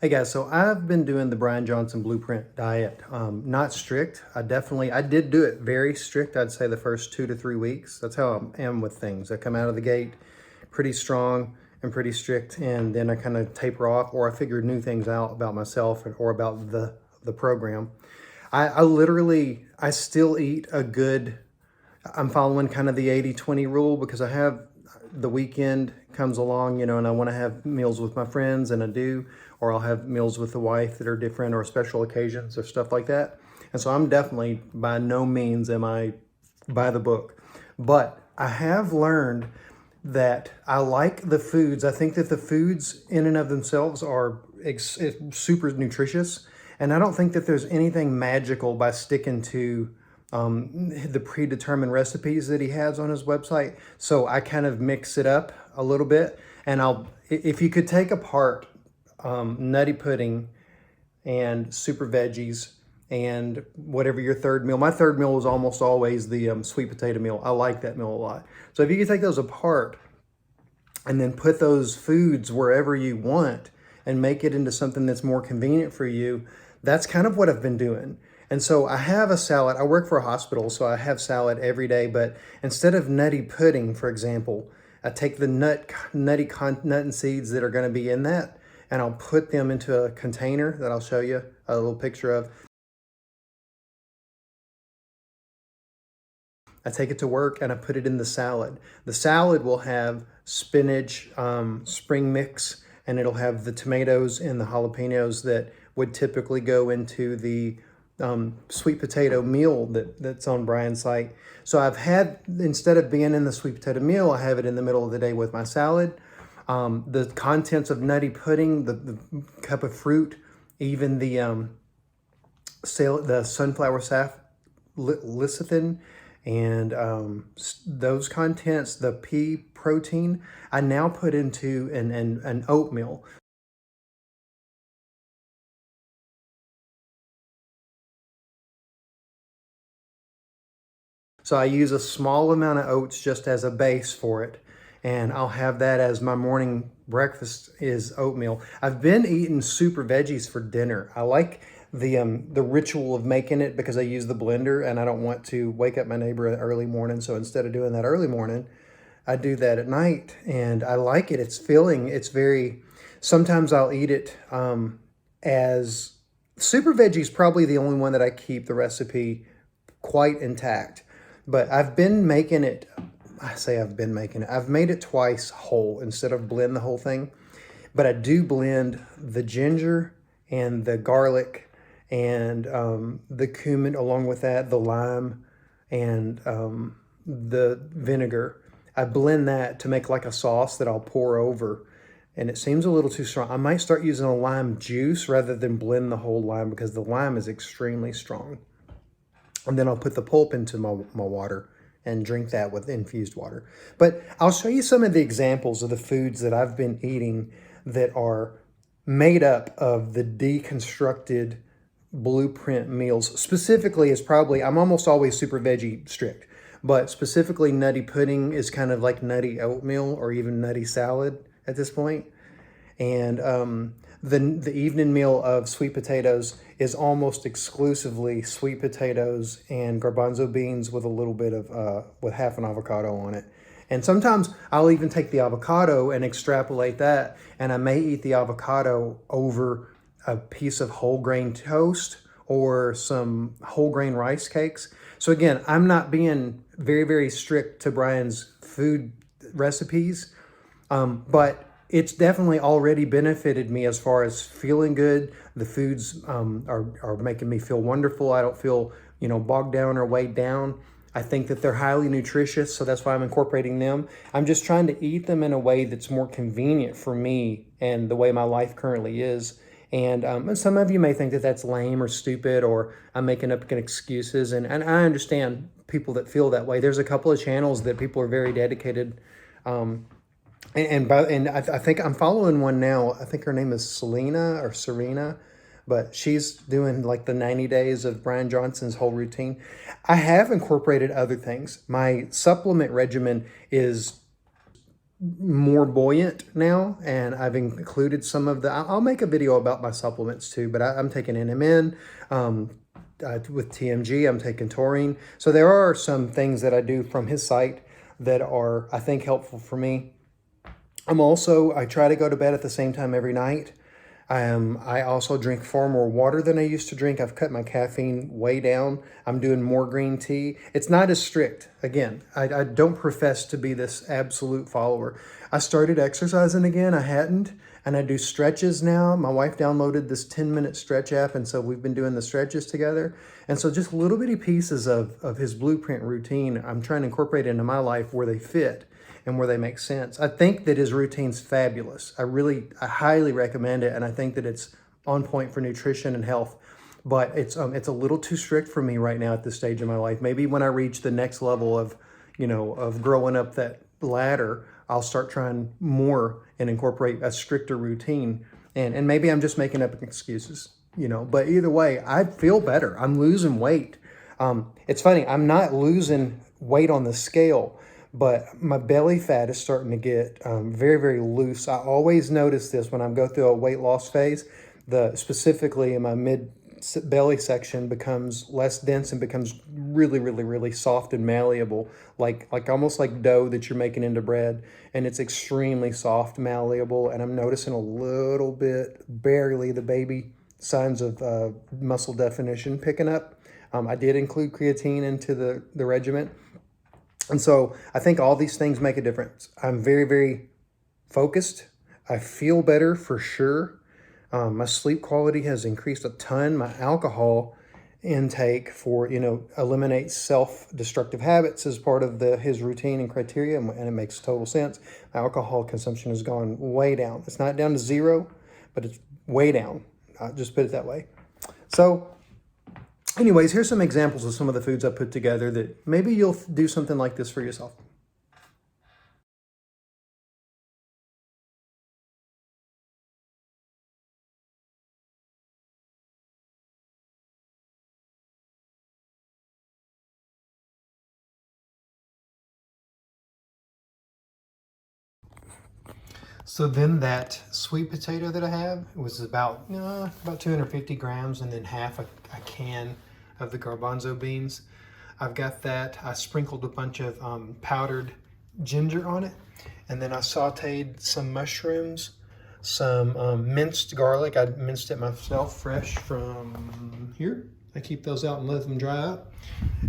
Hey guys, so I've been doing the Bryan Johnson Blueprint diet. Not strict. I did do it very strict. I'd say the first 2 to 3 weeks. That's how I am with things. I come out of the gate pretty strong and pretty strict, and then I kind of taper off, or I figure new things out about myself or about the program. I still eat a good. I'm following kind of the 80-20 rule because I have the weekend comes along, and I want to have meals with my friends, and I do, or I'll have meals with the wife that are different, or special occasions or stuff like that. And so I'm definitely, by no means am I by the book, but I have learned that I like the foods. I think that the foods in and of themselves are super nutritious. And I don't think that there's anything magical by sticking to the predetermined recipes that he has on his website. So I kind of mix it up a little bit. And if you could take apart nutty pudding and super veggies and whatever your third meal. My third meal is almost always the sweet potato meal. I like that meal a lot. So if you could take those apart and then put those foods wherever you want and make it into something that's more convenient for you, that's kind of what I've been doing. And so I have a salad. I work for a hospital, so I have salad every day. But instead of nutty pudding, for example, I take the nut and seeds that are going to be in that, and I'll put them into a container that I'll show you a little picture of. I take it to work and I put it in the salad. The salad will have spinach, spring mix, and it'll have the tomatoes and the jalapenos that would typically go into the sweet potato meal that's on Bryan's site. So instead of being in the sweet potato meal, I have it in the middle of the day with my salad. The contents of nutty pudding, the cup of fruit, even the sunflower sap lecithin, and those contents, the pea protein, I now put into an oatmeal. So I use a small amount of oats just as a base for it. And I'll have that as my morning breakfast is oatmeal. I've been eating super veggies for dinner. I like the ritual of making it because I use the blender and I don't want to wake up my neighbor early morning. So instead of doing that early morning, I do that at night, and I like it. It's filling. It's very. Sometimes I'll eat it as super veggies. Probably the only one that I keep the recipe quite intact. But I've been making it. I say I've been making it. I've made it twice whole instead of blend the whole thing. But I do blend the ginger and the garlic and the cumin along with that, the lime and the vinegar. I blend that to make like a sauce that I'll pour over. And it seems a little too strong. I might start using a lime juice rather than blend the whole lime because the lime is extremely strong. And then I'll put the pulp into my water and drink that with infused water. But I'll show you some of the examples of the foods that I've been eating that are made up of the deconstructed blueprint meals. Specifically, I'm almost always super veggie strict, but specifically nutty pudding is kind of like nutty oatmeal or even nutty salad at this point. And the evening meal of sweet potatoes is almost exclusively sweet potatoes and garbanzo beans with a little bit of with half an avocado on it. And sometimes I'll even take the avocado and extrapolate that, and I may eat the avocado over a piece of whole grain toast or some whole grain rice cakes. So again, I'm not being very, very strict to Bryan's food recipes, but it's definitely already benefited me as far as feeling good. The foods are making me feel wonderful. I don't feel, bogged down or weighed down. I think that they're highly nutritious, so that's why I'm incorporating them. I'm just trying to eat them in a way that's more convenient for me and the way my life currently is. And some of you may think that that's lame or stupid or I'm making up excuses. And I understand people that feel that way. There's a couple of channels that people are very dedicated. And I think I'm following one now. I think her name is Selena or Serena, but she's doing like the 90 days of Bryan Johnson's whole routine. I have incorporated other things. My supplement regimen is more buoyant now, and I've included some of the, I'll make a video about my supplements too, but I'm taking NMN, with TMG, I'm taking taurine. So there are some things that I do from his site that are, I think, helpful for me. I try to go to bed at the same time every night. I also drink far more water than I used to drink. I've cut my caffeine way down. I'm doing more green tea. It's not as strict. Again, I don't profess to be this absolute follower. I started exercising again. I hadn't. And I do stretches now. My wife downloaded this 10-minute stretch app, and so we've been doing the stretches together. And so just little bitty pieces of his blueprint routine, I'm trying to incorporate into my life where they fit and where they make sense. I think that his routine's fabulous. I highly recommend it, and I think that it's on point for nutrition and health. But it's a little too strict for me right now at this stage of my life. Maybe when I reach the next level of, of growing up that ladder, I'll start trying more and incorporate a stricter routine. And maybe I'm just making up excuses, But either way, I feel better. I'm losing weight. It's funny, I'm not losing weight on the scale, but my belly fat is starting to get very, very loose. I always notice this when I go through a weight loss phase. Specifically in my mid belly section becomes less dense and becomes really, really, really soft and malleable, like almost like dough that you're making into bread. And it's extremely soft, malleable, and I'm noticing a little bit, barely, the baby signs of muscle definition picking up. I did include creatine into the regimen. And so I think all these things make a difference. I'm very, very focused. I feel better for sure. My sleep quality has increased a ton. My alcohol intake for, eliminate self-destructive habits as part of his routine and criteria, and it makes total sense. My alcohol consumption has gone way down. It's not down to zero, but it's way down. I'll just put it that way. So anyways, here's some examples of some of the foods I put together that maybe you'll do something like this for yourself. So then that sweet potato that I have was about 250 grams, and then half a can of the garbanzo beans. I've got that. I sprinkled a bunch of powdered ginger on it, and then I sauteed some mushrooms, some minced garlic. I minced it myself, fresh from here. I keep those out and let them dry up.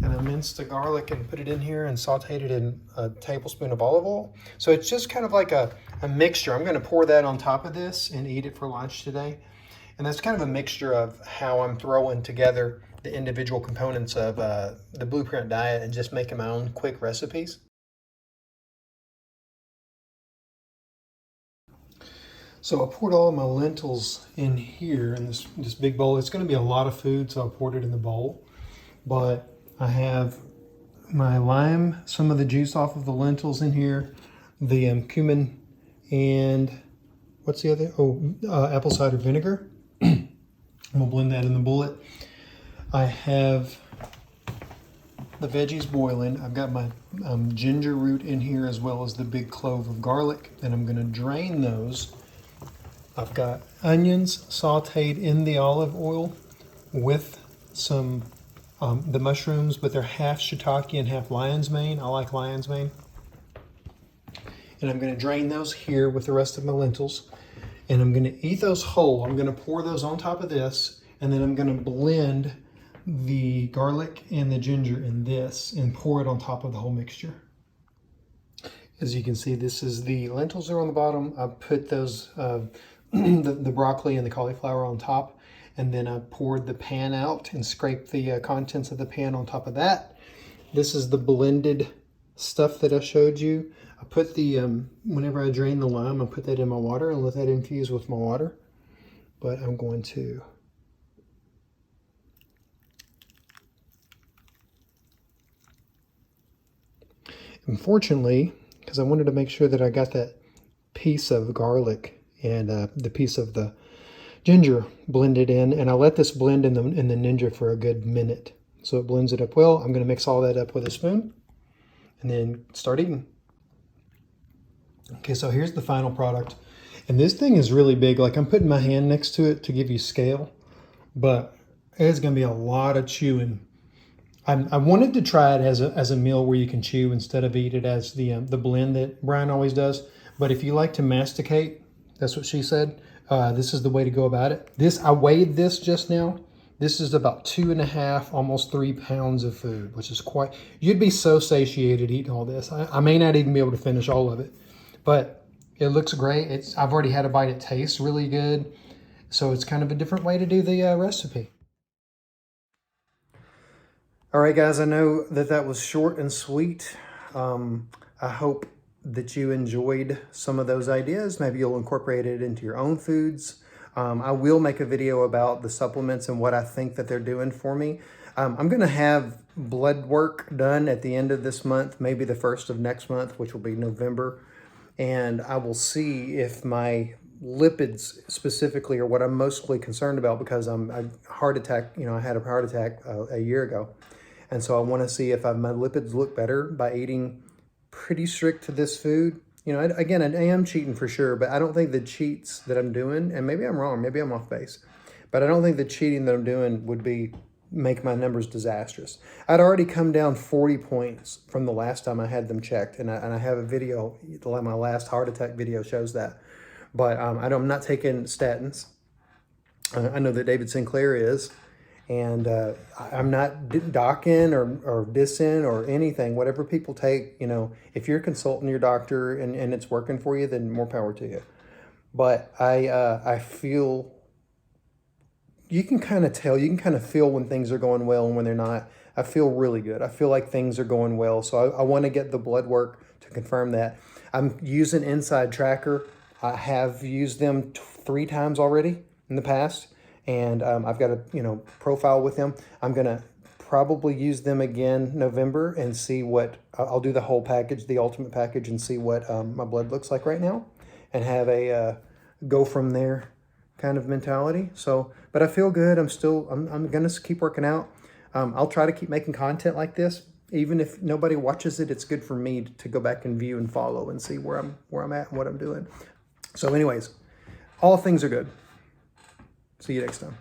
And I minced the garlic and put it in here and sauteed it in a tablespoon of olive oil. So it's just kind of like a mixture. I'm going to pour that on top of this and eat it for lunch today. And that's kind of a mixture of how I'm throwing together the individual components of the Blueprint diet and just making my own quick recipes. So I poured all of my lentils in here in this big bowl. It's going to be a lot of food, so I poured it in the bowl. But I have my lime, some of the juice off of the lentils in here, the cumin, and what's the other? Apple cider vinegar. I'm gonna blend that in the bullet. I have the veggies boiling. I've got my ginger root in here as well as the big clove of garlic, and I'm gonna drain those. I've got onions sauteed in the olive oil with some the mushrooms, but they're half shiitake and half lion's mane. I like lion's mane. And I'm going to drain those here with the rest of my lentils. And I'm going to eat those whole. I'm going to pour those on top of this, and then I'm going to blend the garlic and the ginger in this and pour it on top of the whole mixture. As you can see, this is the lentils are on the bottom. I put those the broccoli and the cauliflower on top, and then I poured the pan out and scraped the contents of the pan on top of that. This is the blended stuff that I showed you. I put the whenever I drain the lime, I put that in my water and let that infuse with my water. But I'm going to unfortunately, because I wanted to make sure that I got that piece of garlic and the piece of the ginger blended in, and I let this blend in the Ninja for a good minute. So it blends it up well. I'm going to mix all that up with a spoon and then start eating. Okay, so here's the final product. And this thing is really big. Like, I'm putting my hand next to it to give you scale, but it's gonna be a lot of chewing. I wanted to try it as a meal where you can chew instead of eat it as the blend that Bryan always does. But if you like to masticate, that's what she said. This is the way to go about it. I weighed this just now. This is about 2.5, almost 3 pounds of food, which is quite. You'd be so satiated eating all this. I may not even be able to finish all of it, but it looks great. I've already had a bite. It tastes really good. So it's kind of a different way to do the recipe. All right, guys, I know that was short and sweet. I hope that you enjoyed some of those ideas. Maybe you'll incorporate it into your own foods. I will make a video about the supplements and what I think that they're doing for me. I'm going to have blood work done at the end of this month, maybe the first of next month, which will be November. And I will see if my lipids specifically are what I'm mostly concerned about, because I had a heart attack a year ago. And so I want to see if my lipids look better by eating pretty strict to this food. You know, again, I am cheating for sure, but I don't think the cheats that I'm doing, and maybe I'm wrong, maybe I'm off base, but I don't think the cheating that I'm doing would make my numbers disastrous. I'd already come down 40 points from the last time I had them checked, and I have a video, my last heart attack video shows that. But I'm not taking statins. I know that David Sinclair is. And I'm not docking or dissing or anything. Whatever people take, you know, if you're consulting your doctor and it's working for you, then more power to you. But I feel, you can kind of tell, you can kind of feel when things are going well and when they're not. I feel really good. I feel like things are going well. So I want to get the blood work to confirm that. I'm using Inside Tracker. I have used them 3 times already in the past. And I've got a profile with them. I'm gonna probably use them again November and see what I'll do the whole package, the ultimate package, and see what my blood looks like right now, and have a go from there kind of mentality. So, but I feel good. I'm gonna keep working out. I'll try to keep making content like this, even if nobody watches it. It's good for me to go back and view and follow and see where I'm at and what I'm doing. So, anyways, all things are good. See you next time.